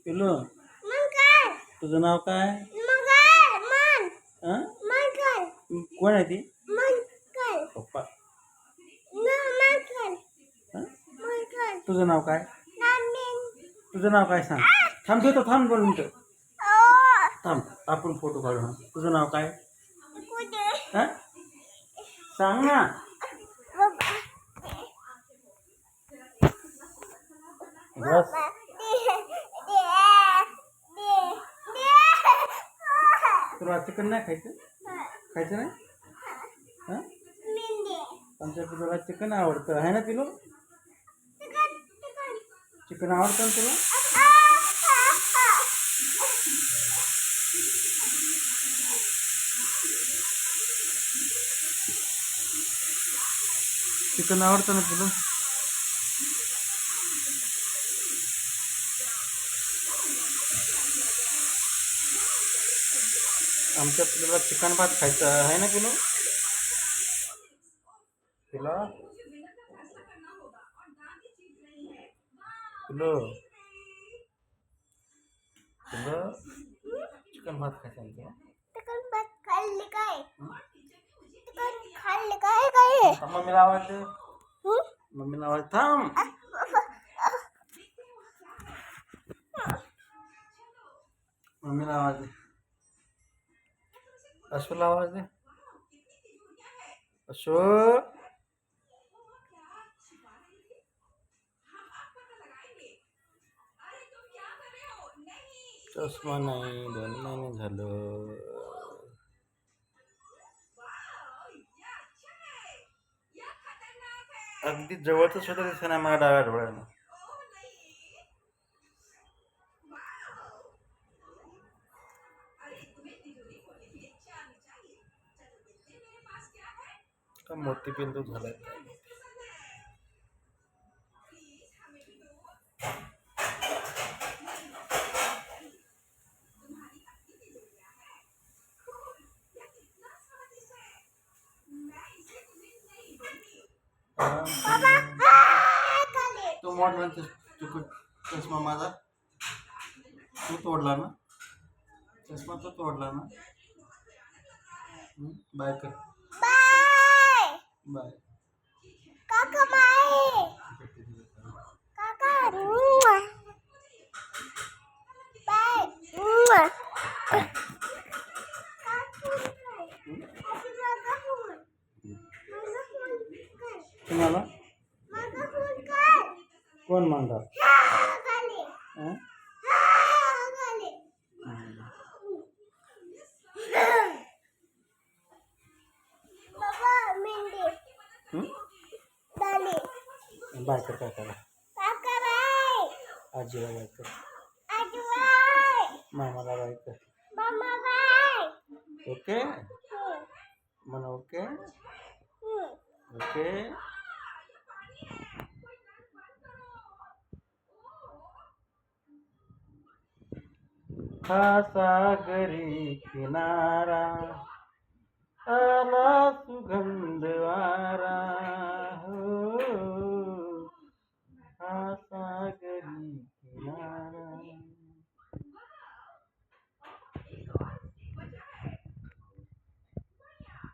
पिलू तुझं नाव काय? हं? कोण आहे ती? पप्पा. हं? तुझं नाव काय? तुझं नाव काय सांग. थांब देतो, थांब 2 मिनिटं. थांब आपण फोटो काढू. हा. तुझं नाव काय? हं? सांग ना. बस. तुला चिकन नाही खायचं? खायचं नाही? हां आमच्या पिलूला चिकन आवडतं आहे ना पिलू? चिकन आवडतं ना तुला? चिकन आवडतं ना पिलू? आमच्या पिलूला चिकन भात खायचं आहे ना पिलू? पिलू पिलू पिलू चिकन भात खायचं आहे तुला? मम्मीला आवाज दे. मम्मीला आवाज. थांब. मम्मीला आवाज दे. अश्वला आवाज दे. अश्व. चष्मा नाही 2 महिने झालं. अगदी जवळचं सुद्धा दिसत नाही मला डाव्या डोळ्यानं. का मोती बिंदू झालाय. तो मोडला चष्मा माझा. तू तोडला ना चष्मा. तो तोडला ना. बाय कर. बाय. तुम्हाला कोण मागणार? बाय कर. काय करा आजीला बाय कर. मामाला बाय कर. ओके म्हणा. Okay okay. हा सागरी किनारा आला सुगंध